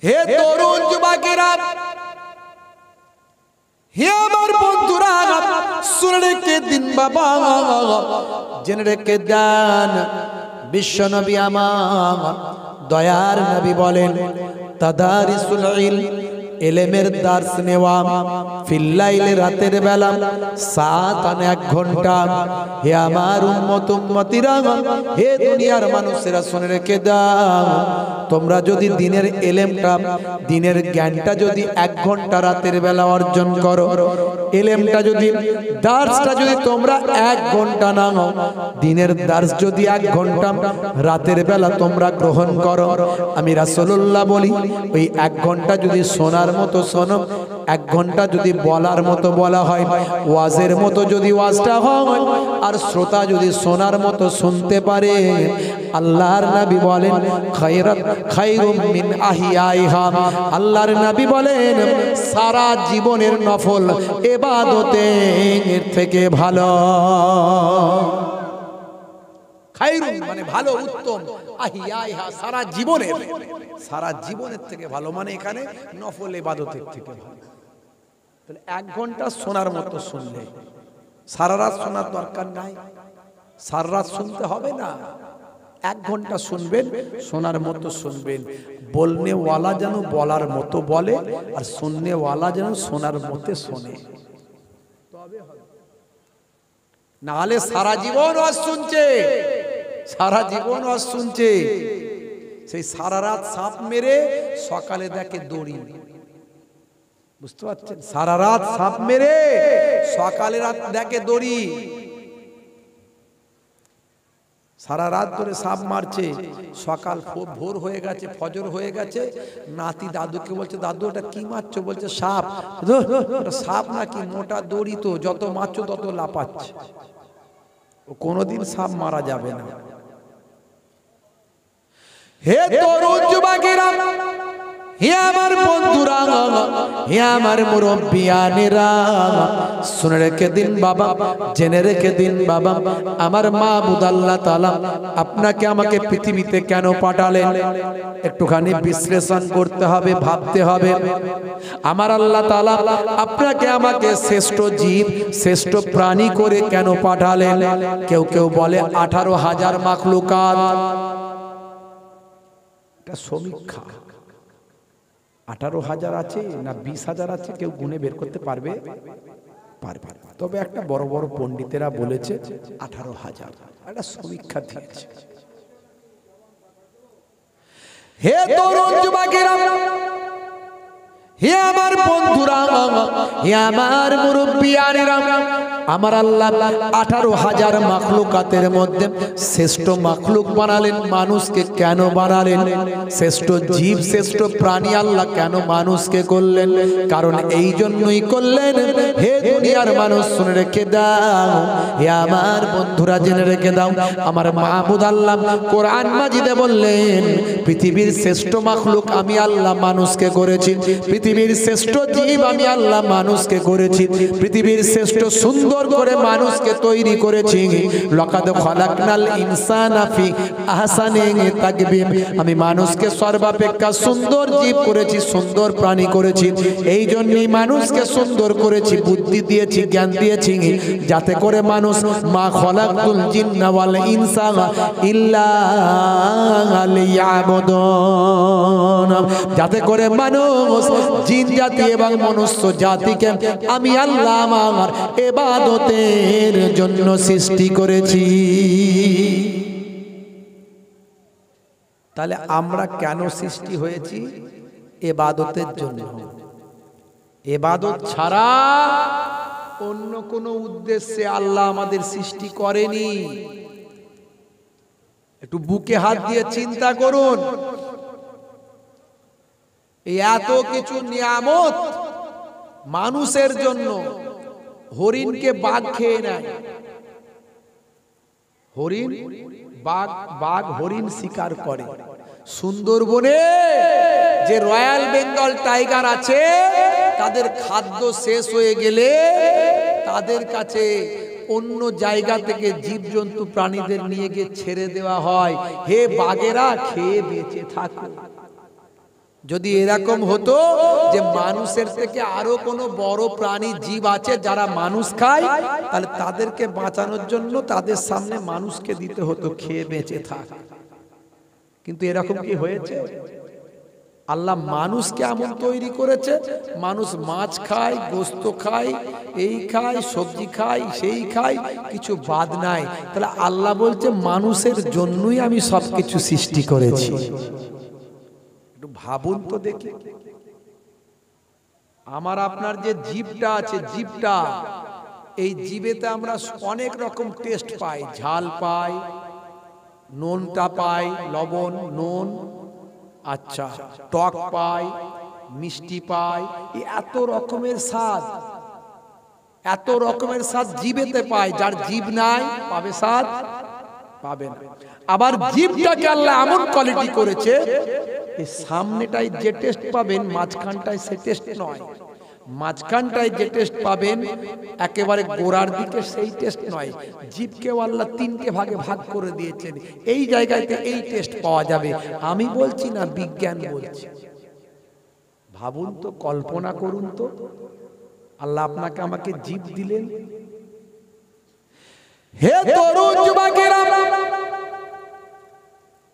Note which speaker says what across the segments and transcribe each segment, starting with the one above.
Speaker 1: হে তরুণ যুবকেরা, হে আমার বন্ধুরা, শুনে রেখে দিন বাবা, জেনে রেখে দেন। বিশ্ব নবী আমার দয়ার নবী বলেন, তাদারিসুল ইলম, ইলমের দার্স নেওয়া, ফিল্লাইলে রাতের বেলা, সাতান 1 ঘন্টা। হে আমার উম্মত উম্মতিরা, হে দুনিয়ার মানুষেরা, শুনে রেখে দাও, তোমরা যদি দিনের ইলমটা, দিনের জ্ঞানটা যদি 1 ঘন্টা রাতের বেলা অর্জন করো, ইলমটা যদি, দার্সটা যদি তোমরা 1 ঘন্টা নাও, দিনের দার্স যদি 1 ঘন্টা রাতের বেলা তোমরা গ্রহণ করো, আমি রাসূলুল্লাহ বলি, ওই 1 ঘন্টা যদি শোনার মতো শোনো, 1 ঘন্টা যদি বলার মতো বলা হয়, ওয়াজের মতো যদি ওয়াজটা হয়, আর শ্রোতা যদি শোনার মতো শুনতে পারে, আল্লাহর নবী বলেন খায়রুম মিন আহিয়াইহা, আল্লাহর নবী বলেন সারা জীবনের নফল ইবাদতের থেকে ভালো। খায়রুম মানে ভালো, উত্তম, আহিয়াইহা সারা জীবনের থেকে ভালো, মানে এখানে নফল ইবাদতের থেকে ভালো। তাহলে 1 ঘন্টা শোনার মতো শুনলে, সারা রাত শোনার দরকার নাই, সারা রাত শুনতে হবে না, 1 ঘন্টা শুনবেন, শোনার মতো শুনবেন। বলনে ওয়ালা যেন বলার মতো বলে, আর শুননে ওয়ালা যেন শোনার মতো শোনে, নাহলে সারা জীবন ওয়াজ শুনছে, সারা জীবন ওয়াজ শুনছে, সেই সারা রাত সাপ মেরে সকালে দেখে দড়ি। বুঝতে পারছেন? সারা রাত সাপ মেরে সকালে রাত দেখে দড়ি, সারা রাত ধরে সাপ মারছে, সকাল ভোর হয়ে গেছে, ফজর হয়ে গেছে, নাতি দাদুকে বলছে, দাদু ওটা কি মারছো? বলছে সাপ। ওটা সাপ নাকি? মোটা দড়ি তো, যত মারছো তত লাপাচ্ছে, ও কোনোদিন সাপ মারা যাবে না। হে তরুণ যুবকেরা, হে আমার বন্ধুরা, হে আমার মুরব্বিয়ানেরা, শুনে রেখে দিন বাবা, জেনে রেখে দিন বাবা, আমার মাবুদ আল্লাহ তাআলা আপনাকে আমাকে পৃথিবীতে কেন পাঠালেন? একটুখানি বিশ্লেষণ করতে হবে, ভাবতে হবে। আমার আল্লাহ তাআলা আপনাকে আমাকে শ্রেষ্ঠ জীব, শ্রেষ্ঠ প্রাণী করে কেন পাঠালেন? কেউ কেউ বলে 18,000 মাখলুকাত। এটা সমীক্ষা, 18,000 আছে না 20,000 আছে, কেউ গুণে বের করতে পারবে? পারবে। তবে একটা বড় বড় পণ্ডিতেরা বলেছে 18,000, একটা সমীক্ষা দিয়েছে। হে তরুণ যুবকেরা, হে আমার বন্ধুরা, হে আমার মুরব্বিয়ানেরা, আমার আল্লাহ 18,000 মাখলুকাতের মধ্যে শ্রেষ্ঠ মাখলুক বানালেন মানুষকে। কেন বানালেন? শ্রেষ্ঠ জীব, শ্রেষ্ঠ প্রাণী আল্লাহ কেন মানুষকে করলেন? কারণ এই জন্যই করলেন, হে দুনিয়ার মানুষ শুনে রেখে দাও, হে আমার বন্ধুরা জেনে রেখে দাও, আমার মাবুদ আল্লাহ কোরআন মাজিদে বললেন, পৃথিবীর শ্রেষ্ঠ মাখলুক আমি আল্লাহ মানুষকে করেছি, পৃথিবীর শ্রেষ্ঠ জীব আমি আল্লাহ মানুষকে করেছি, পৃথিবীর শ্রেষ্ঠ সুন্দর করে মানুষকে তৈরি করেছি। লাকাদ খালাকনাল ইনসানা ফি আহসানি তাকবীম, আমি মানুষকে সর্বাপেক্ষা সুন্দর জীব করেছি, সুন্দর প্রাণী করেছি। এই জন্যই মানুষকে সুন্দর করেছি, বুদ্ধি দিয়েছি, জ্ঞান দিয়েছি, যাতে করে মানুষ মা খালাকতুল জিন্না ওয়াল ইনসা ইল্লা লিয়াবুদুন, যাতে করে মানুষ, জিন জাতি এবং মনুষ্য জাতিকে আমি আল্লাহ আমার ইবাদতের জন্য সৃষ্টি করেছি। তাহলে আমরা কেন সৃষ্টি হয়েছি? ইবাদতের জন্য। ইবাদত ছাড়া অন্য কোনো উদ্দেশ্যে আল্লাহ আমাদের সৃষ্টি করেনি। একটু বুকে হাত দিয়ে চিন্তা করুন, এত কিছু নিয়ামত মানুষের জন্য। হরিণকে বাঘ খেয়ে নেয়, হরিণ, বাঘ হরিণ শিকার করে। সুন্দরবনে যে রয়্যাল বেঙ্গল টাইগার আছে, তাদের খাদ্য শেষ হয়ে গেলে তাদের কাছে অন্য জায়গা থেকে জীবজন্তু প্রাণীদের নিয়ে গিয়ে ছেড়ে দেওয়া হয়, হে বাঘেরা খেয়ে বেঁচে থাকো। যদি এরকম হতো যে মানুষের থেকে আরো কোনো বড় প্রাণী জীব আছে যারা মানুষ খায়, তাহলে তাদেরকে বাঁচানোর জন্য তাদের সামনে মানুষকে দিতে হতো খেয়ে বেঁচে থাক। কিন্তু এরকম কি হয়েছে? আল্লাহ মানুষকে এমন তৈরি করেছে, মানুষ মাছ খায়, গোস্ত খায়, এই খায়, সবজি খায়, সেই খায়, কিছু বাদ নাই। তাহলে আল্লাহ বলছে মানুষের জন্যই আমি সবকিছু সৃষ্টি করেছি। একটু ভাবুন তো দেখি, আমার আপনার যে জীবটা আছে, জীবটা, এই জীবেতে আমরা অনেক রকম টেস্ট পাই। ঝাল পাই, নুনটা পাই, লবণ, নুন, আচ্ছা, টক পাই, মিষ্টি পাই, এত রকমের স্বাদ, এত রকমের স্বাদ জীবেতে পাই। যার জীব নাই পাবে স্বাদ? পাবে না। আবার জীবটাকে আল্লাহ এমন কোয়ালিটি করেছে, এই সামনেটাই যে টেস্ট পাবেন মাঝখানটায় সে টেস্ট নয়, মাঝখানটায় যে টেস্ট পাবেন একেবারে গোড়ার দিকে সেই টেস্ট নয়। জীবকেও আল্লাহ তিনটে ভাগে ভাগ করে দিয়েছেন, এই জায়গাতে এই টেস্ট পাওয়া যাবে। আমি বলছি না, বিজ্ঞান বলছে। ভাবুন তো, কল্পনা করুন তো, আল্লাহ আপনাকে আমাকে জীব দিলেন। হে তরুণ যুবকেরা,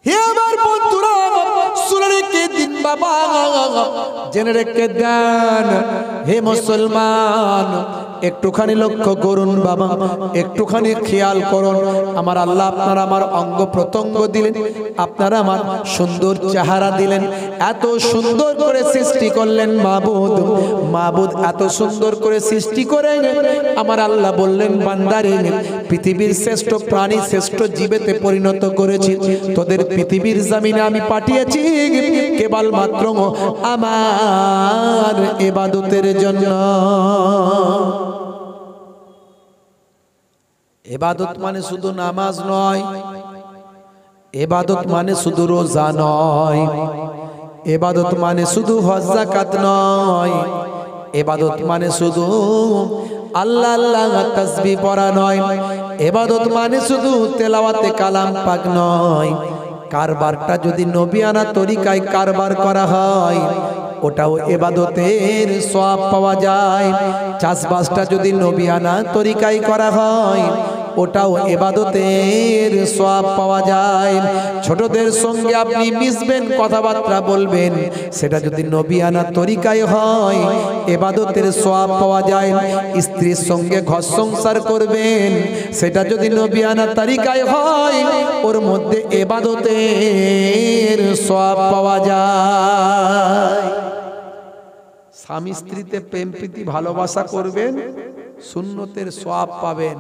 Speaker 1: হে আমার বন্ধুরা, শুনে রেখে দিন বাবা, জেনে রেখে দেন। হে মুসলমান, একটুখানি লক্ষ্য করুন বাবা, একটুখানি খেয়াল করুন। আমার আল্লাহ আপনারা আমার অঙ্গ প্রত্যঙ্গ দিলেন, আপনারা আমার সুন্দর চেহারা দিলেন, এত সুন্দর করে সৃষ্টি করলেন মাবুদ। মাবুদ এত সুন্দর করে সৃষ্টি করে আমার আল্লাহ বললেন, বান্দারে পৃথিবীর শ্রেষ্ঠ প্রাণী, শ্রেষ্ঠ জীবেতে পরিণত করেছি। তোদের পৃথিবীর জমিনে আমি পাঠিয়েছি কেবলমাত্র আমার ইবাদতের জন্য। ইবাদত মানে শুধু নামাজ নয়, ইবাদত মানে শুধু রোজা নয়, ইবাদত মানে শুধু হজ যাকাত নয়, ইবাদত মানে শুধু আল্লাহ আল্লাহ তাসবিহ পড়া নয়, ইবাদত মানে শুধু তেলাওয়াতে কালাম পাক নয়। কারবারটা যদি নবিয়ানা তরিকায় কারবার করা হয়, ওটাও ইবাদতের সওয়াব পাওয়া যায়। চাষবাসটা যদি নবিয়ানা তরিকায় করা হয়, ওটাও ইবাদতের সওয়াব পাওয়া যায়। ছোটদের সঙ্গে আপনি মিশবেন, কথাবার্তা বলবেন, সেটা যদি নবিয়ানা তরিকায় হয়, ইবাদতের সওয়াব পাওয়া যায়। স্ত্রীর সঙ্গে ঘর সংসার করবেন, সেটা যদি নবিয়ানা তরিকায় হয়, ওর মধ্যে ইবাদতের সওয়াব পাওয়া যায়। স্বামী স্ত্রীতে প্রেম প্রীতি ভালোবাসা করবেন, সুন্নতের সওয়াব পাবেন,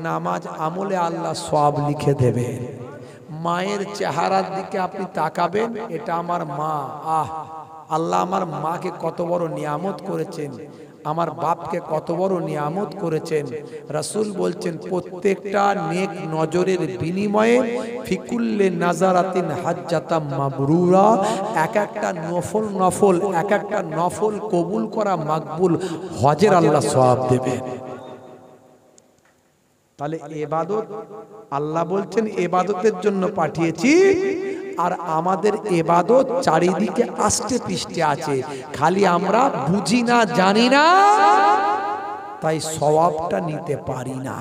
Speaker 1: নামাজ আমলে আল্লাহ সওয়াব লিখে দেবেন। মায়ের চেহারার দিকে আপনি তাকাবেন, এটা আমার মা, আহ আল্লাহ আমার মাকে কত বড় নিয়ামত করেছেন, আমার বাপকে কত বড় নিয়ামত করেছেন। রাসূল বলছেন, প্রত্যেকটা নেক নজরের বিনিময়ে ফিকুল্লে নাজারাতিন হাজ্জাতাম মাবরুরা, এক একটা নফল এক একটা নফল কবুল করা মাকবুল হজের আল্লাহ সওয়াব দেবেন। তাহলে ইবাদত, আল্লাহ বলছেন ইবাদতের জন্য পাঠিয়েছি, আর আমাদের ইবাদত চারিদিকে আষ্টে পৃষ্ঠে আছে, খালি আমরা বুঝি না, জানি না, তাই সওয়াবটা নিতে পারি না।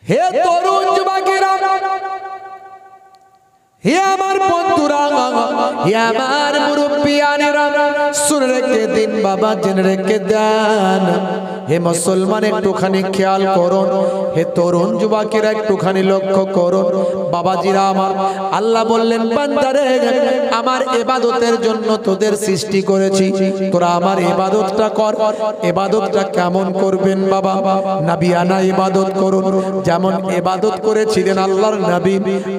Speaker 1: হে তরুণ যুবকেরা, হে আমার বন্ধুরা, হে আমার মুরব্বিয়ানেরা, শুনে রেখে দিন বাবা, জেনে রেখে দেন। হে মুসলমান, একটুখানি খেয়াল করুন। হে তরুণ যুবকেরা, একটুখানি লক্ষ্য করুন। বাবাজিরা আমার, আল্লাহ বললেন, বান্দারে আমার ইবাদতের জন্য তোদের সৃষ্টি করেছি, তোরা আমার ইবাদতটা কর। ইবাদতটা কেমন করবেন বাবা? নবিয়ানা ইবাদত করুন, যেমন ইবাদত করেছিলেন আল্লাহর নবী,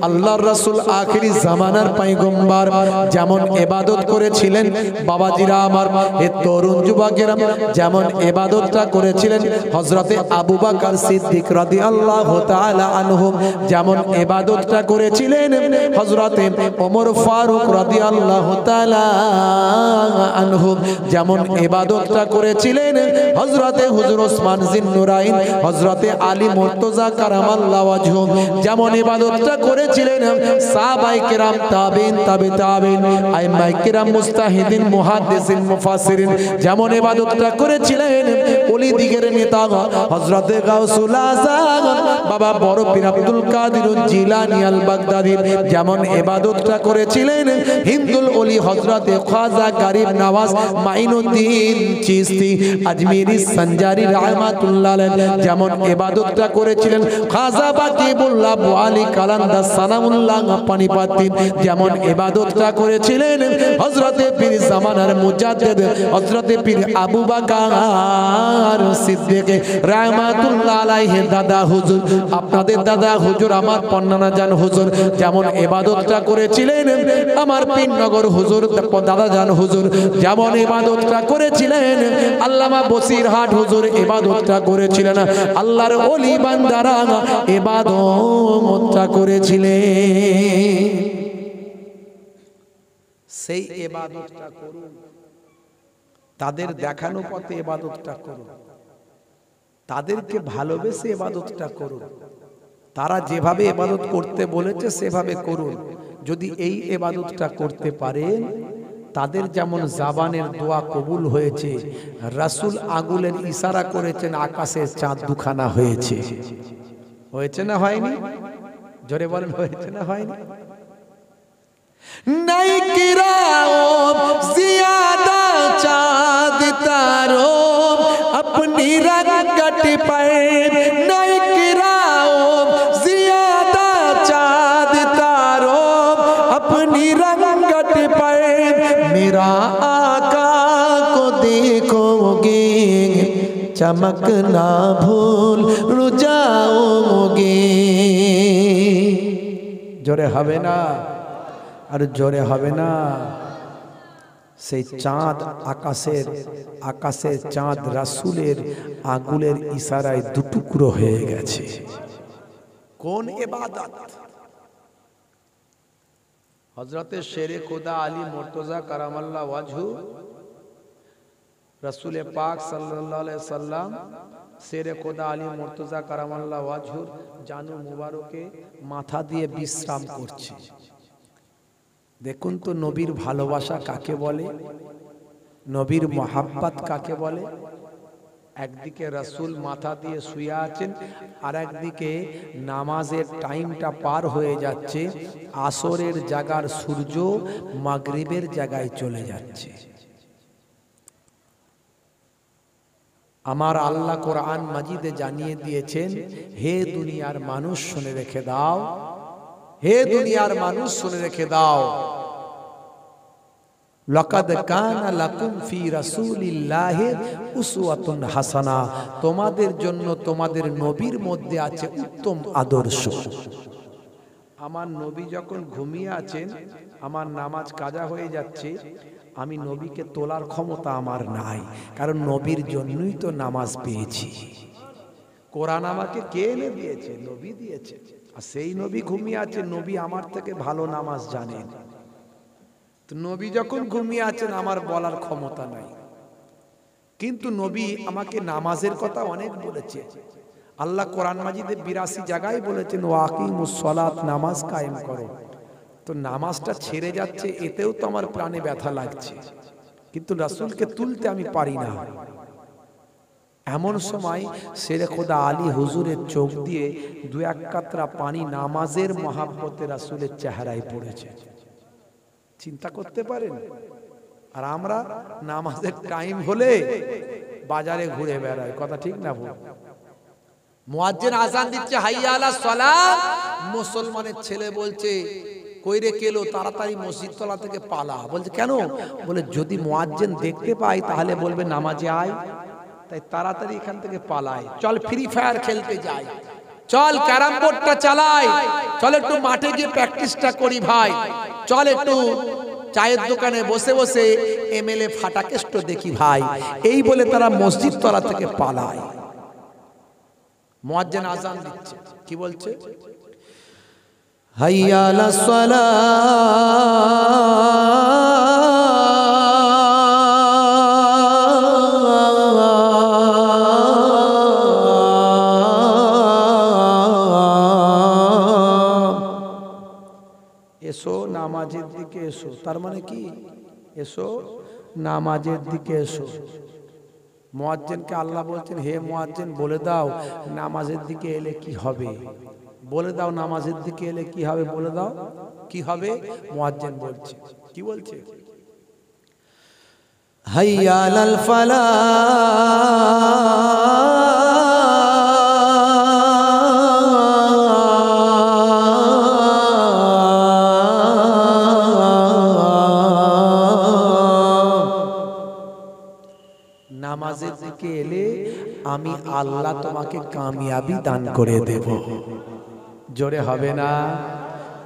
Speaker 1: আল্লাহর রাসূল, আখিরি জামানার পয়গম্বর, যেমন ইবাদত করেছিলেন। বাবাজিরা আমার, আমার হে তরুণ যুবকেরা, যেমন ইবাদতটা করেছিলেন হযরতে আবু বকর সিদ্দিক রাদিয়াল্লাহু তাআলা আনহু, যেমন ইবাদতটা করেছিলেন হযরতে ওমর ফারুক রাদিয়াল্লাহু তাআলা আনহু, যেমন ইবাদতটা করেছিলেন হযরতে হুজুর ওসমান জিন্নুরাইন, হযরতে আলী মুর্তজা কারামাল্লাহু ওয়াজহু, যেমন ইবাদতটা করেছিলেন সাহাবায়ে কেরাম, তাবিঈন, তাবে তাবিঈন, আইম্মায়ে কেরাম, মুস্তাহিদিন, মুহাদ্দিসিন, মুফাসসিরিন, যেমন ইবাদতটা করেছিলেন ওলি দিগের নেতা হযরতে গাউসুল আযম বাবা বড় পীর আব্দুল কাদের জিলানী আল বাগদাদী, যেমন ইবাদতটা করেছিলেন হিন্দুল ওলি হযরতে খাজা গরিব নওয়াজ মাইনুদ্দিন চিশতি আজমিরি সঞ্জারি রাহমাতুল্লাহ আলাইহি, যেমন ইবাদতটা করেছিলেন খাজা বাকিবুল্লাহ ওয়ালি কালান্দা সালামুল্লাহ পানিপতি, যেমন ইবাদতটা করেছিলেন হযরতে পীর জামানার মুজাদ্দিদ হযরতে পীর আবু বকর সিদ্দিক রাহমাতুল্লাহ আলাইহি দাদা হুজুর, আপনাদের দাদা হুজুর আমার পন্নানা জান হুজুর, যেমন ইবাদতটা করেছিলেন আমার পীরনগর হুজুর দাদা জান হুজুর, যেমন ইবাদতটা করেছিলেন আল্লামা বসিরহাট হুজুর, ইবাদতটা করেছিলেন আল্লাহর ওলি বান্দারা ইবাদতটা করেছিলেন। সেই ইবাদতটা করুন, তাদের দেখানো পথে ইবাদতটা করুন, তাদেরকে ভালোবেসে ইবাদতটা করুন, তারা যেভাবে ইবাদত করতে বলেছে সেভাবে করুন। যদি এই ইবাদতটা করতে পারেন, তাদের যেমন জাবানের দোয়া কবুল হয়েছে, রাসূল আঙ্গুলের ইশারা করেছেন আকাশের চাঁদ দুখানা হয়েছে। হয়েছে না হয়নি? জোরে বলেন, হয়েছে না হয়নি? নাই কিরাও জিয়াদা চাঁদ তারো अपनी रंगत पर, नहीं गिराओ ज़ियादा चाँद तारो अपनी रंगत पर, मेरा आका को देखोगे चमक ना भूल जाओगे। जोरे हवे ना और जोरे हवे ना, সেই চাঁদ আকাশের চাঁদ রাসূলের আঙ্গুলের ইশারায় দুটুকরো হয়ে গেছে। কোন ইবাদত? হযরতে শেরে খোদা আলী মুর্তজা কারামাল্লাহ ওয়াজহু, রাসূল পাক সাল্লাল্লাহু আলাইহি সাল্লাম শেরে খোদা আলী মুর্তজা কারামাল্লাহ ওয়াজহুর জানু মুবারকে মাথা দিয়ে বিশ্রাম করছে। দেখুন তো নবীর ভালোবাসা কাকে বলে, নবীর মোহাব্বত কাকে বলে। একদিকে রাসূল মাথা দিয়ে শুয়ে আছেন, আর একদিকে নামাজের টাইমটা পার হয়ে যাচ্ছে, আসরের জায়গার সূর্য মাগরিবের জায়গায় চলে যাচ্ছে। আমার আল্লাহ কোরআন মাজিদে জানিয়ে দিয়েছেন, হে দুনিয়ার মানুষ শুনে রেখে দাও, হে দুনিয়ার মানুষ শুনে রেখে দাও, লাকাদ কানা লাকুম ফি রাসূলিল্লাহি উসওয়াতুন হাসানা, তোমাদের জন্য তোমাদের নবীর মধ্যে আছে উত্তম আদর্শ। আমার নবী যখন ঘুমিয়ে আছেন, আমার নামাজ কাজা হয়ে যাচ্ছে, আমি নবীকে তোলার ক্ষমতা আমার নাই, কারণ নবীর জন্যই তো নামাজ পেয়েছি। কোরআন আমাকে কে এনে দিয়েছে? নবী দিয়েছে। আর সেই নবী ঘুমিয়ে আছে, নবী আমার থেকে ভালো নামাজ জানেন। তো নবী যখন ঘুমিয়ে আছেন, আমার বলার ক্ষমতা নাই, কিন্তু নবী আমাকে নামাজের কথা অনেক বলেছে। আল্লাহ কোরআন মাজিদে 82 জায়গায় বলেছেন ওয়াকিমুস সালাত, নামাজ কায়েম করো। তো নামাজটা ছেড়ে যাচ্ছে, এতেও তো আমার প্রাণে ব্যথা লাগছে, কিন্তু রাসূলকে তুলতে আমি পারি না। এমন সময় শেরে খোদা আলী হুজুরের চোখ দিয়ে দু এক কাতরা পানি নামাজের মহাব্বতে রাসূলের চেহারায় পড়েছে। চিন্তা করতে পারেন? আর আমরা নামাজের টাইম হলে বাজারে ঘুরে বেড়াই, কথা ঠিক না ভুল? মুয়াজ্জিন আযান দিচ্ছে হাইয়া আলাস সালাত, মুসলমানের ছেলে বলছে কইরে কেলো, তাড়াতাড়ি মসজিদ তলা থেকে পালা। বলছে কেন? বলে যদি মুয়াজ্জিন দেখতে পাই তাহলে বলবে নামাজে আয়, তাই তাড়াতাড়ি এখান থেকে পালায়। চল ফ্রি ফায়ার খেলতে যাই, চল ক্যারাম বোর্ডটা চালাই, চল একটু মাঠে গিয়ে প্র্যাকটিসটা করি ভাই, চল একটু চায়ের দোকানে বসে বসে এমএলএ ফাটাকেষ্ট দেখি ভাই, এই বলে তারা মসজিদ তলা থেকে পালায়। মুয়াজ্জিন আযান দিচ্ছে, কি বলছে? হাইয়া আলাস সালাহ, এসো নামাজের দিকে এসো। তার মানে কি? এসো নামাজের দিকে এসো। মুয়াজ্জিনকে আল্লাহ বলছেন, হে মুয়াজ্জিন বলে দাও নামাজের দিকে এলে কি হবে, বলে দাও নামাজের দিকে এলে কি হবে, বলে দাও কি হবে। মুয়াজ্জিন বলছে, কি বলছে? হাইয়া আলাল ফালাহ, নামাজের দিকে এলে আমি আল্লাহ তোমাকে কামিয়াবি দান করে দেব। জোরে হবে না?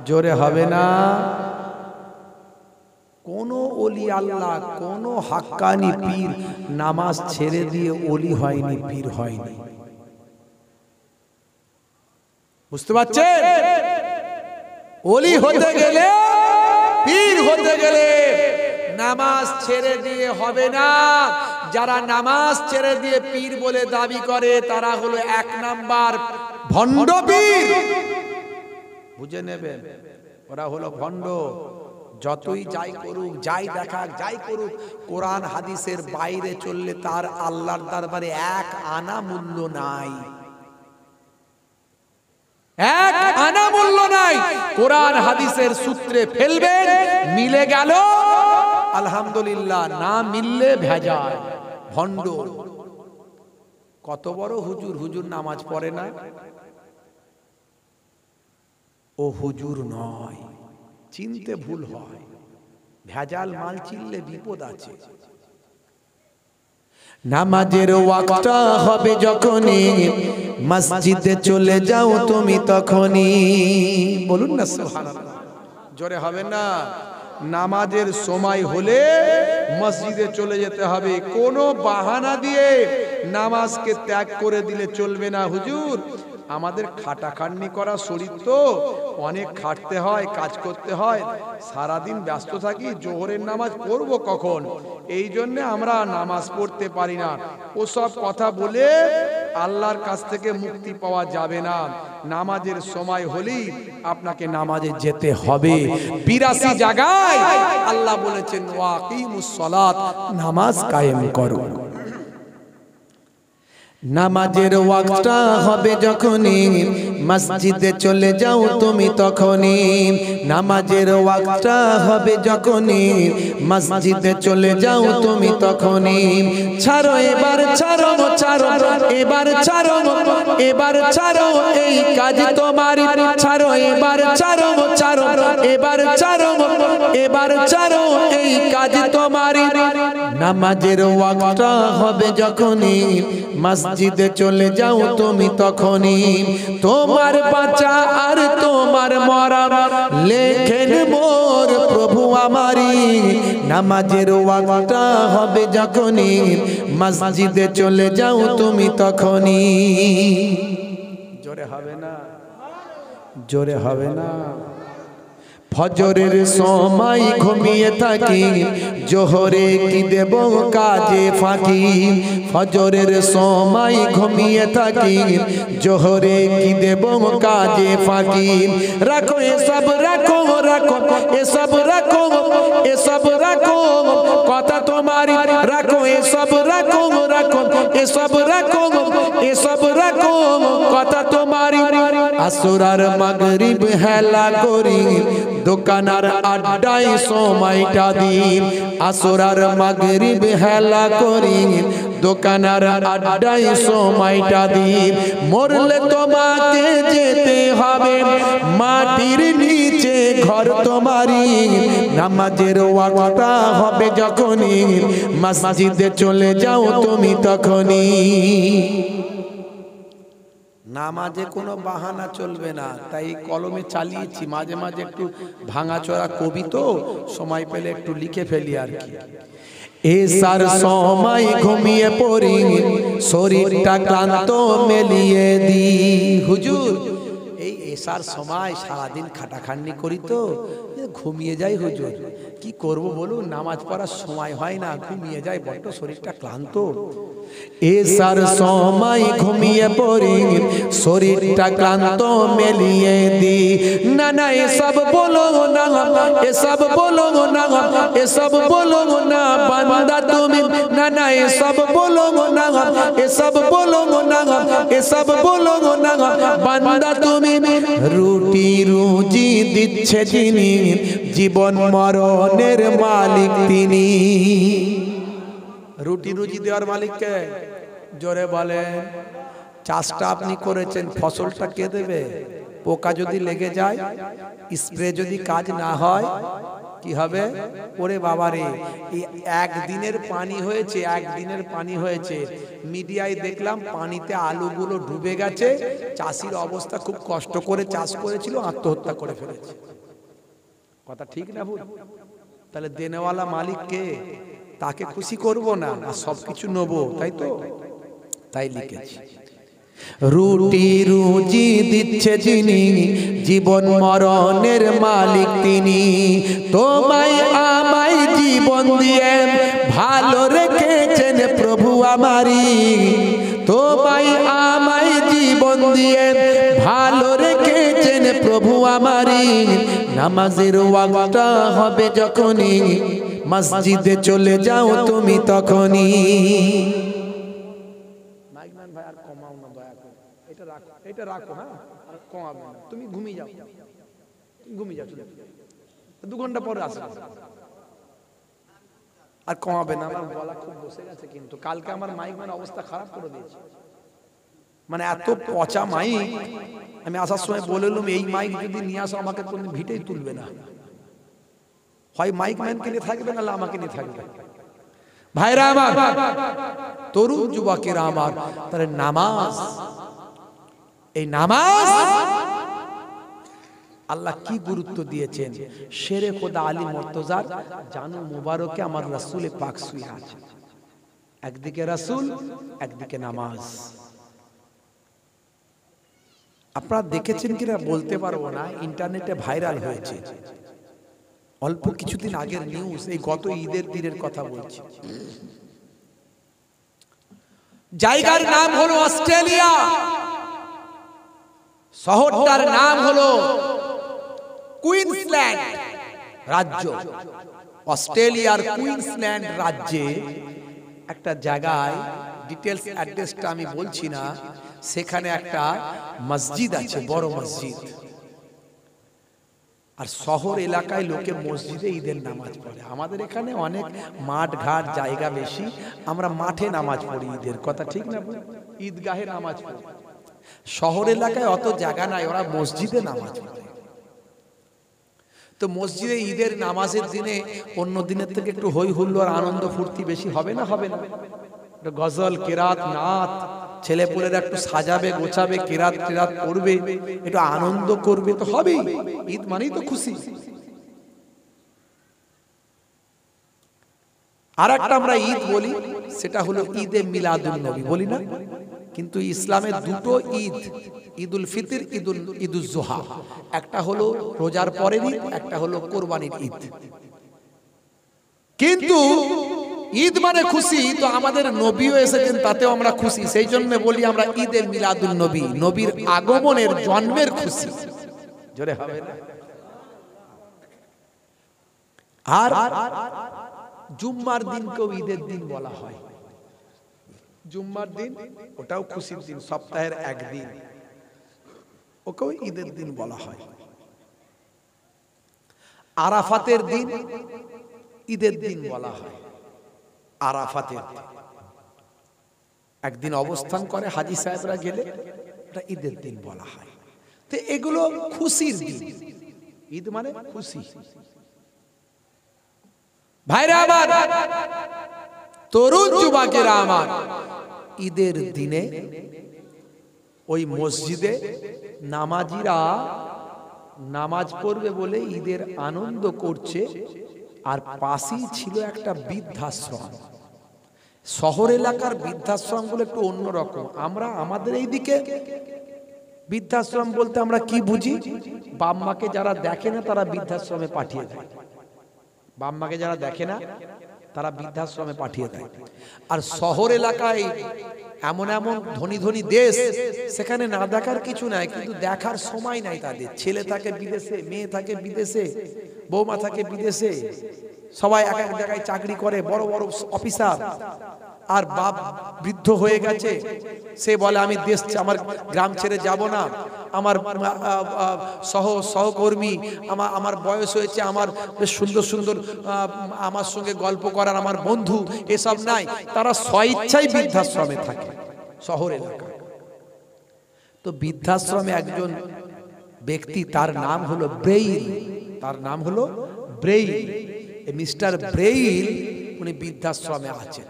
Speaker 1: জোরে হবে না? কোন ওলি আল্লাহ, কোন হাক্কানি পীর নামাজ ছেড়ে দিয়ে ওলি হয়নি, পীর হয়নি। বুঝতে পারছেন? ওলি হতে গেলে, পীর হতে গেলে নামাজ ছেড়ে দিয়ে হবে না। যারা নামাজ ছেড়ে দিয়ে পীর বলে দাবি করে তারা হলো 1 নাম্বার ভণ্ড পীর। বুঝে নেবেন, ওরা হলো ভণ্ড। যতই যাই করুক, যাই দেখাক, যাই করুক, কোরআন হাদিসের বাইরে চললে তার আল্লাহর দরবারে 1 আনা মূল্য নাই। 1 আনা মূল্য নাই। কোরআন হাদিসের সূত্রে ফেলবেন, মিলে গেল আলহামদুলিল্লাহ, না মিললে ভেজাল, ভণ্ড। কত বড় হুজুর, হুজুর নামাজ পড়ে না, ও হুজুর নয়। চিনতে ভুল হয়, ভেজাল মাল চিনলে বিপদ আছে। নামাজের ওয়াক্তটা হবে যখনই, মসজিদে চলে যাও তুমি তখনই। বলুন না সুবহানাল্লাহ, জোরে হবে না? নামাজের সময় হলে মসজিদে চলে যেতে হবে। কোনো বাহানা দিয়ে নামাজকে ত্যাগ করে দিলে চলবে না। হুজুর আমাদের খাটাখাটনি করা শরীর, তো অনেক খাটতে হয়, কাজ করতে হয়, সারাদিন ব্যস্ত থাকি, জোহরের নামাজ পড়বো কখন, এই জন্য আমরা নামাজ পড়তে পারি না। ওসব কথা বলে আল্লাহর কাছ থেকে মুক্তি পাওয়া যাবে না। নামাজের সময় হলেই আপনাকে নামাজে যেতে হবে। 82 জায়গায় আল্লাহ বলেছেন ওয়াকিমুস সালাত, নামাজ কায়েম করো। নামাজের ওয়াক্তটা হবে যখনই, মসজিদে চলে যাও তুমি তখনই। নামাজের ওয়াক্তটা হবে যখনই, মসজিদে চলে যাও তুমি তখনই। ছাড়ো এবার, ছাড়ো ছাড়ো এবার, ছাড়ো এবার, ছাড়ো এই কাজ তোমার। ছাড়ো এবার, ছাড়ো ছাড়ো এবার, ছাড়ো এবার, ছাড়ো এই কাজ তোমার। নামাজের ওয়াক্তটা হবে যখনই, মসজিদে চলে যাও তুমি তখনই। তোমার বাঁচা আর তোমার মরা লেখেন মোর প্রভু আমারি। নামাজের ওয়াক্তটা হবে যখনই, মসজিদে চলে যাও তুমি তখনই। জোরে হবে না? জোরে হবে না? ফজরের সময় ঘুমিয়ে থাকি, জোহরে কি দেব কাজে ফাঁকি। ফজরের সময় ঘুমিয়ে থাকি, জোহরে কি দেব কাজে ফাঁকি। রাখো এসব, রাখো রাখো এসব, রাখো এসব, রাখো কথা তোমারি। রাখো এসব, রাখো রাখো এসব, রাখো এসব, রাখো কথা তোমারি। আসর আর মাগরিব হেলা করি, দোকানার আড্ডায় সময়টা দিই। আসর আর মাগরিব হেলা করি, দোকানার আড্ডায় সময়টা দিই। মরলে তোমাকে যেতে হবে মাটির নিচে, ঘর তোমারি। নামাজের ওয়াক্তটা হবে যখনই, মসজিদে চলে যাও তুমি তখনই। নামাজে কোনো বাহানা চলবে না, তাই কলমে চালিয়েছি, মাঝে মাঝে একটু ভাঙাচোরা কবি তো সময় পেলে একটু লিখে ফেলি আর কি। এসার সময় ঘুমিয়ে পড়ি, শরীরটা ক্লান্ত মেলিয়ে দি। হুজুর এই এসার সময় সারাদিন খাটাখাটনি করি তো ঘুমিয়ে যাই হুজুর, কি করব বলুন, নামাজ পড়ার সময় হয় না, ঘুমিয়ে যাই, বড্ড শরীরটা ক্লান্ত। এসার সময় ঘুমিয়ে পড়ি, শরীরটা ক্লান্ত মেলিয়ে দি। না না এসব বলো না, এসব বলো না, এসব বলো না বান্দা তুমি, না না এসব বলো না, এসব বলো না, এসব বলো না বান্দা তুমি। রুটি রুজি দিচ্ছে যিনি, জীবন মরণের মালিক তিনি। রুটি রুজি দেওয়ার মালিককে জোরে বলেন। চাষটা আপনি করেছেন, ফসলটা কে দেবে? পোকা যদি লেগে যায়, স্প্রে যদি কাজ না হয়, কি হবে? ওরে বাবারে, এই একদিনের পানি হয়েছে, একদিনের পানি হয়েছে, মিডিয়ায় দেখলাম পানিতে আলুগুলো ডুবে গেছে, চাষির অবস্থা, খুব কষ্ট করে চাষ করেছিল, আত্মহত্যা করে ফেলেছে। কথা ঠিক না ভুল? তাহলে দেনেওয়ালা মালিক কে? তাকে খুশি করব না, আর সবকিছু নেবো, তাই তো? তাই লিখেছি, রুটি রুজি দিচ্ছে যিনি, জীবন মরণের মালিক তিনি। তোমায় আমায় জীবন দিয়ে ভালো রেখেছেন প্রভু আমারি, তোমায় আমায় জীবন দিয়ে ভালো রেখেছেন প্রভু আমারি। নামাজের ওয়াক্তটা হবে যখনই, মসজিদে চলে যাও তুমি তখনই। নাইকমান ভাই আর কমাও না দয়া করে, এটা রাখো, এটা রাখো, হ্যাঁ আর কমাবে না, তুমি ঘুমিয়ে যাও, ঘুমিয়ে যাও, 2 ঘন্টা পরে আসো, আর কমাবে না। আমার গলা খুব বসে গেছে, কিন্তু কালকে আমার মাইকম্যান অবস্থা খারাপ করে দিয়েছে, মানে এত পচা মাইক। আমি আসার সময় বললাম এই মাইক যদি নিয়ে আসো আমাকে কোনদিন ভিটেই তুলবে না, হয় মাইক ম্যানকে নিয়ে থাকবে না, আমাকে নিয়ে থাকবে। ভাইরা আমার, তরুণ যুবকেরা আমার, তাহলে নামাজ, এই নামাজ আল্লাহ কি গুরুত্ব দিয়েছেন। শেরে খোদা আলী মুর্তজার জানু মুবারকে আমার রাসূল পাক শুয়ে আছে, একদিকে রাসূল, একদিকে নামাজ। আপনারা দেখেছেন কিনা বলতে পারবো না, ইন্টারনেটে ভাইরাল হয়েছে অল্প কিছুদিন আগের নিউজ, এই গত ঈদের দিনের কথা বলছি। জায়গার নাম হলো অস্ট্রেলিয়া, শহরটার নাম হলো কুইন্সল্যান্ড রাজ্য। অস্ট্রেলিয়ার কুইন্সল্যান্ড রাজ্যে একটা জায়গায়, ডিটেলস অ্যাড্রেসটা আমি বলছি না, সেখানে একটা মসজিদ আছে, বড় মসজিদ। আর শহর এলাকায় লোকে মসজিদে ঈদের নামাজ পড়ে। আমাদের এখানে অনেক মাঠ ঘাট জায়গা বেশি, আমরা মাঠে নামাজ পড়ি ঈদের, কথা ঠিক না? ঈদগাহে নামাজ পড়ি। শহর এলাকায় অত জায়গা নাই, ওরা মসজিদে নামাজ পড়ে। তো মসজিদে ঈদের নামাজের দিনে অন্য দিনের থেকে একটু হই হুল্লোড় আনন্দ ফুর্তি বেশি হবে না? হবে না? গজল, কেরাত, নাত, ছেলেপুলেরা একটু সাজাবে গোছাবে, কেরাত টেরাত করবে, একটু আনন্দ করবে, তো হবেই। ঈদ মানেই তো খুশি। আর একটা আমরা ঈদ বলি, সেটা হলো ঈদে মিলাদুন নবী, বলি না? কিন্তু ইসলামের দুটো ঈদ, ঈদুল ফিতর, ঈদুল জুহা। একটা হলো রোজার পরের ঈদ, একটা হলো কোরবানির ঈদ। কিন্তু ঈদ মানে খুশি, তো আমাদের নবীও এসেছেন, তাতেও আমরা খুশি। সেই জন্য বলি আমরা ঈদে মিলাদুন নবী, নবীর আগমনের, জন্মের খুশি। জোরে হবে না? আর জুম্মার দিনকেও ঈদের দিন বলা হয়। জুম্মার দিন, ওটাও খুশির দিন, সপ্তাহের একদিন, ওকেও ঈদের দিন বলা হয়। আরাফাতের দিন ঈদের দিন বলা হয়। আরাফাতের দিন একদিন অবস্থান করে হাজী সাহেবরা গেলে, এটা ঈদের দিন বলা হয়। তো এগুলো খুশির দিন, ঈদ মানে খুশি। ভাইরা আমার, তরুণ যুবকেরা আমার, ঈদের দিনে ওই মসজিদে নামাজিরা নামাজ পড়বে বলে ঈদের আনন্দ করছে, আর পাশেই ছিল একটা বৃদ্ধাশ্রম। শহর এলাকার বৃদ্ধাশ্রমগুলো একটু অন্যরকম। আমরা আমাদের এইদিকে বৃদ্ধাশ্রম বলতে আমরা কি বুঝি? বাপ মাকে যারা দেখে না তারা বৃদ্ধাশ্রমে পাঠিয়ে দেয়। বাপ মাকে যারা দেখে না তারা বৃদ্ধাশ্রমে পাঠিয়ে দেয়। আর শহর এলাকায় এমন এমন ধনী ধনী দেশ, সেখানে না দেখার কিছু নাই, কিন্তু দেখার সময় নাই তাদের। ছেলে থাকে বিদেশে, মেয়ে থাকে বিদেশে, বৌমা থাকে বিদেশে, সবাই এক এক জায়গায় চাকরি করে, বড় বড় অফিসার। আর বাপ বৃদ্ধ হয়ে গেছে, সে বলে আমি দেশ আমার গ্রাম ছেড়ে যাব না। আমার সহকর্মী, আমার বয়স হয়েছে, আমার বেশ সুন্দর সুন্দর আমার সঙ্গে গল্প করার আমার বন্ধু, এসব নাই। তারা স্বইচ্ছাই বৃদ্ধাশ্রমে থাকে শহর এলাকায়। তো বৃদ্ধাশ্রমে একজন ব্যক্তি, তার নাম হলো ব্রেইল। তার নাম হলো ব্রেইল। মিস্টার ব্রেইল উনি বৃদ্ধাশ্রমে আছেন।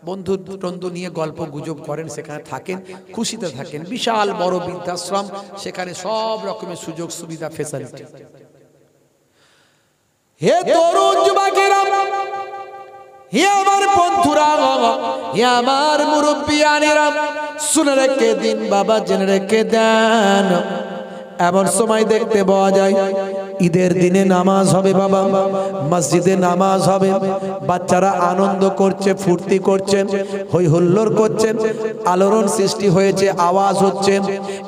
Speaker 1: বন্ধু টন্ধু নিয়ে গল্প গুজব করেন, সেখানে থাকেন, খুশিতে থাকেন। বিশাল বড় বৃদ্ধাশ্রম, সেখানে সব রকমের সুযোগ সুবিধা, ফ্যাসিলিটি। হে তরুণ যুবকেরা, হে আমার বন্ধুরা, হে আমার মুরব্বিয়ানেরা, শুনে রেখে দিন বাবা, জেনে রেখে দেন। এমন সময় দেখতে পাওয়া যায় ঈদের দিনে নামাজ হবে বাবা, মসজিদে নামাজ হবে, বাচ্চারা আনন্দ করছে, ফুর্তি করছেন, হই হুল্লোড় করছেন, আলোড়ন সৃষ্টি হয়েছে, আওয়াজ হচ্ছে।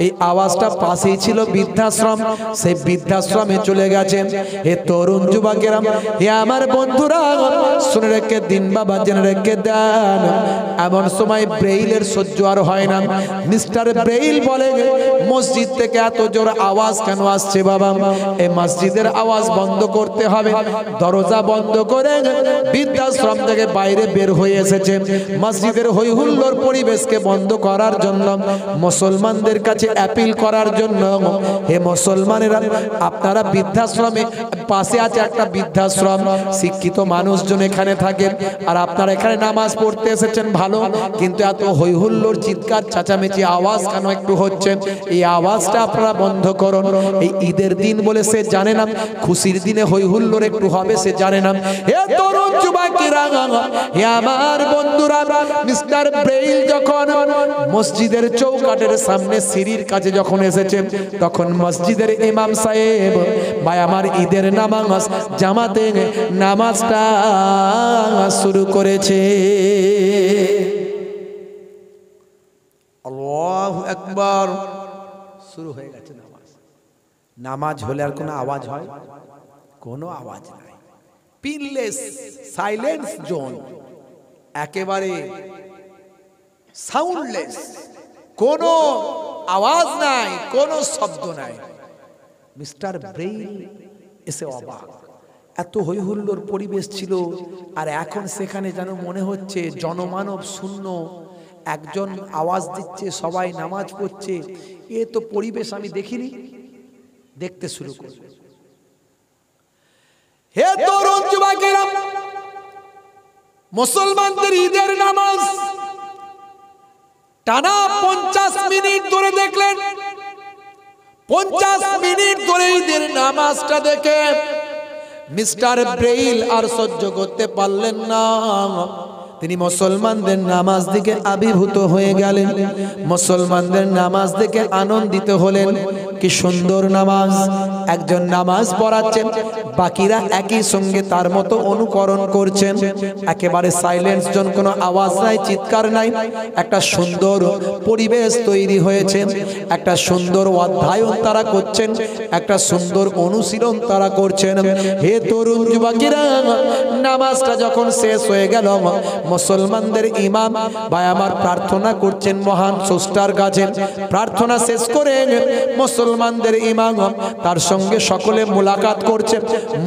Speaker 1: এই আওয়াজটা পাশেই ছিল বৃদ্ধাশ্রম, সেই বৃদ্ধাশ্রমে চলে গেছেন। হে তরুণ যুবকেরা, হে আমার বন্ধুরা, শুনে রেখে দিন বাবা, জেনে রেখে দেন। এমন সময় ব্রেইলের সহ্য আর হয় না। মিস্টার ব্রেইল বলে, মসজিদ থেকে এত জোর আওয়াজ কেন আসছে বাবা? এই মসজিদের আওয়াজ বন্ধ করতে হবে। দরজা বন্ধ করে বৃদ্ধাশ্রম থেকে বাইরে বের হয়ে এসেছে। মসজিদের হই হুল্লোড় পরিবেশকে বন্ধ করার জন্য, মুসলমানদের কাছে অ্যাপিল করার জন্য, হে মুসলমানেরা, আপনারা বৃদ্ধাশ্রমে, পাশে আছে একটা বৃদ্ধাশ্রম, শিক্ষিত মানুষজন এখানে থাকেন, আর আপনারা এখানে নামাজ পড়তে এসেছেন ভালো, কিন্তু এত হই হুল্লোড়, চিৎকার চেঁচামেচি আওয়াজ কেন একটু হচ্ছে? এই আওয়াজটা আপনারা বন্ধ করুন। এই ঈদের দিন বলে সে জানে না, খুশির দিনে হই হুল্লোড় একটু হবে সে জানে না। হে তরুণ যুবকেরা, হে আমার বন্ধুরা, মিস্টার ব্রেইল যখন মসজিদের চৌকাঠের সামনে সিঁড়ির কাছে যখন এসেছে, তখন মসজিদের ইমাম সাহেব ভাই আমার ঈদের নামাজ জামাতে নামাজটা শুরু করেছে। আল্লাহু আকবার, শুরু হয়ে গেছে নামাজ। নামাজ হলে আর কোনো আওয়াজ হয়? কোনো আওয়াজ নাই। পিনলেস সাইলেন্স জোন, একেবারে সাউন্ডলেস, কোনো আওয়াজ নাই, কোনো শব্দ নাই। মিস্টার ব্রেইল এসে অবাক। এত হই হুল্লোড় পরিবেশ ছিল, আর এখন সেখানে যেন মনে হচ্ছে জনমানব শূন্য, একজন আওয়াজ দিচ্ছে, সবাই নামাজ পড়ছে। এ তো পরিবেশ আমি দেখিনি। দেখতে শুরু করবে। হে তরুণ যুবকেরা, মুসলমানদের ঈদের নামাজ টানা 50 মিনিট ধরে দেখলেন। 50 মিনিট ধরে ঈদের নামাজটা দেখে মিস্টার ব্রেইল আর সহ্য করতে পারলেন না। তিনি মুসলমানদের নামাজ দিকে আবির্ভূত হয়ে গেলেন, মুসলমানদের নামাজ দেখে আনন্দিত হলেন। কি সুন্দর নামাজ! একজন নামাজ পড়াচ্ছেন, বাকিরা একই সঙ্গে তার মতো অনুকরণ করছেন। একেবারে সাইলেন্স জন, কোনো আওয়াজ নাই, চিৎকার নাই। একটা সুন্দর পরিবেশ তৈরি হয়েছে, একটা সুন্দর অধ্যয়ন তারা করছেন, একটা সুন্দর অনুশীলন তারা করছেন। হে তরুণ যুবকেরা, নামাজটা যখন শেষ হয়ে গেল, মুসলমানদের ইমাম ভাই আমার প্রার্থনা করছেন মহান স্রষ্টার কাছে। প্রার্থনা শেষ করে মুসলমানদের ইমাম তার সঙ্গে সকলে মোলাকাত করছে,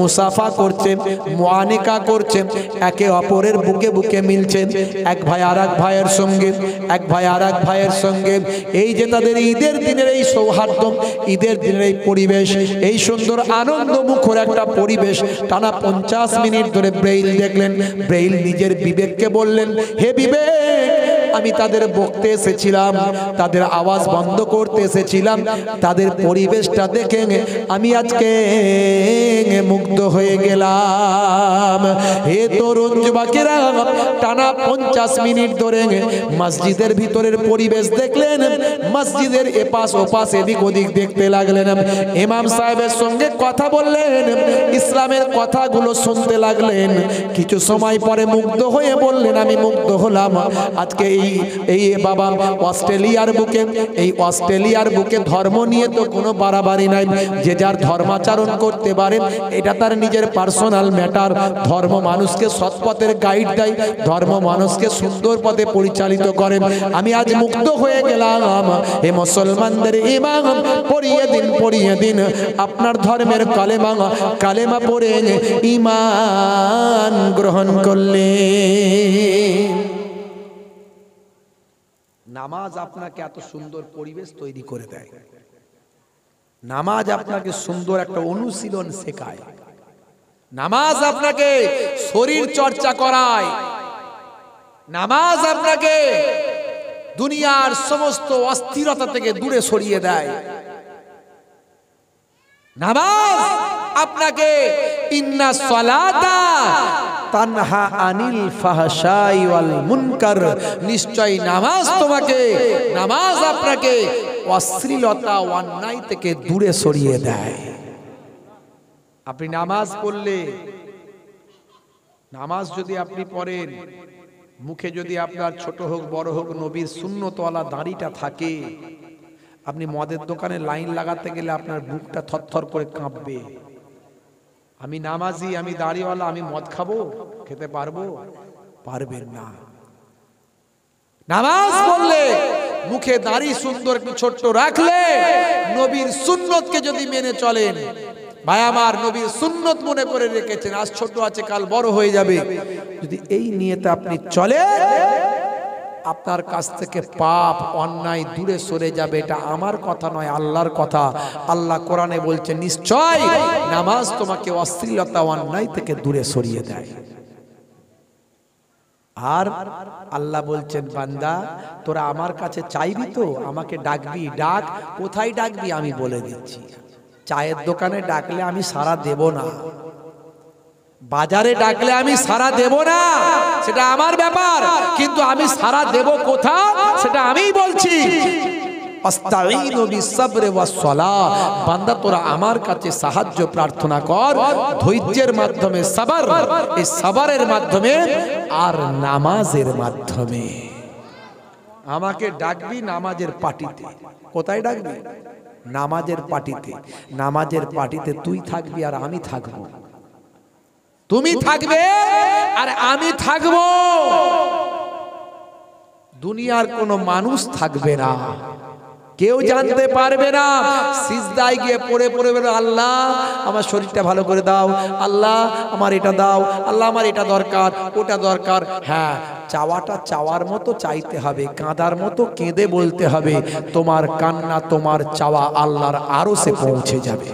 Speaker 1: মুসাফা করছে, মুআনিকা করছে, একে অপরের বুকে বুকে মিলছেন। এক ভাই আর এক ভাইয়ের সঙ্গে, এক ভাই আর এক ভাইয়ের সঙ্গে। এই যে তাদের ঈদের দিনের এই সৌহার্দ্য, ঈদের দিনের এই পরিবেশ, এই সুন্দর আনন্দ মুখর একটা পরিবেশ টানা 50 মিনিট ধরে ব্রেইল দেখলেন। ব্রেইল নিজের বিবেককে বললেন, হে বিবেক, আমি তাদের বকতে এসেছিলাম, তাদের আওয়াজ বন্ধ করতে এসেছিলাম, তাদের পরিবেশটা দেখে আমি আজকে মুগ্ধ হয়ে গেলাম। হে তরুণ যুবকেরা, টানা 50 মিনিট ধরে মসজিদের ভিতরের পরিবেশ দেখলেন, মসজিদের এপাশ ওপাশ এদিক ওদিক দেখতে লাগলেন, ইমাম সাহেবের সঙ্গে কথা বললেন, ইসলামের কথাগুলো শুনতে লাগলেন। কিছু সময় পরে মুগ্ধ হয়ে বললেন, আমি মুগ্ধ হলাম। আজকে এই বাবা অস্ট্রেলিয়ার বুকে ধর্ম নিয়ে তো কোনো বাড়াবাড়ি নাই, যে যার ধর্মাচরণ করতে পারে, এটা তার নিজের পার্সোনাল ম্যাটার। ধর্ম মানুষকে সৎপথের গাইড দেয়, ধর্ম মানুষকে সুন্দর পথে পরিচালিত করে। আমি আজ মুগ্ধ হয়ে গেলাম। হে মুসলমানদের ইমাম, পড়িয়ে দিন আপনার ধর্মের কালেমা পড়ে ঈমান গ্রহণ করলেন। নামাজ আপনাকে এত সুন্দর পরিবেশ তৈরি করে দেয়, নামাজ আপনাকে সুন্দর একটা অনুশীলন শেখায়, নামাজ আপনাকে শরীর চর্চা করায়, নামাজ আপনাকে দুনিয়ার সমস্ত অস্থিরতা থেকে দূরে সরিয়ে দেয়। নামাজ আপনাকে ইন্না সালাতা তানহা আনিল ফাহশাই ওয়াল মুনকার, নিশ্চয় নামাজ আপনাকে অশ্লীলতা অন্যায় থেকে দূরে সরিয়ে দেয়। আপনি নামাজ পড়লে, নামাজ যদি আপনি পড়েন, মুখে যদি আপনার ছোট হোক বড় হোক নবীর সুন্নতওয়ালা দাড়িটা থাকে, আপনি মদের দোকানে লাইন লাগাতে গেলে আপনার বুকটা থরথর করে কাঁপবে। আমি নামাজি, আমি দাড়িওয়ালা, আমি মদ খাবো? খেতে পারবো? পারবেন না। নামাজ পড়লে মুখে দাড়ি সুন্দর একটু ছোট্ট রাখলে, নবীর সুন্নতকে যদি মেনে চলেন, ভাই আমার নবীর সুন্নত মনে করে রেখেছেন, আজ ছোট আছে কাল বড় হয়ে যাবে, যদি এই নিয়তে আপনি চলে, আপনার কাছ থেকে পাপ অন্যায় দূরে সরে যাবে। এটা আমার কথা নয়, আল্লাহর কথা। আল্লাহ কোরআনে বলছেন, নিশ্চয় নামাজ তোমাকে অশ্লীলতা অন্যায় থেকে দূরে সরিয়ে দেয়। আর আল্লাহ বলছেন, বান্দা তোরা আমার কাছে চাইবি তো, আমাকে ডাকবি, ডাক। কোথায় ডাকবি আমি বলে দিচ্ছি। চায়ের দোকানে ডাকলে আমি সাড়া দেব না, বাজারে ডাকলে আমি সাড়া দেব না, সেটা আমার ব্যাপার, কিন্তু আমি সাড়া দেব কোথা সেটা আমিই বলছি। আস্তাঈনু বিসসবরি ওয়াসসালাহ, বান্দা তোরা আমার কাছে সাহায্য প্রার্থনা কর ধৈর্যের মাধ্যমে, সবর, এই সবরের মাধ্যমে আর নামাজের মাধ্যমে। আমাকে ডাকবি নামাজের পার্টিতে। কোথায় ডাকবি? নামাজের পার্টিতে। নামাজের পার্টিতে তুই থাকবি আর আমি থাকবো, তুমি থাকবে আর আমি থাকবো, দুনিয়ার কোনো মানুষ থাকবে না, কেউ জানতে পারবে না। সিজদায় গিয়ে পড়ে বলে, আল্লাহ আমার শরীরটা ভালো করে দাও, আল্লাহ আমার এটা দাও, আল্লাহ আমার এটা দরকার, ওটা দরকার। হ্যাঁ, চাওয়াটা চাওয়ার মতো চাইতে হবে, কাঁদার মতো কেঁদে বলতে হবে, তোমার কান্না তোমার চাওয়া আল্লাহর আরশে পৌঁছে যাবে।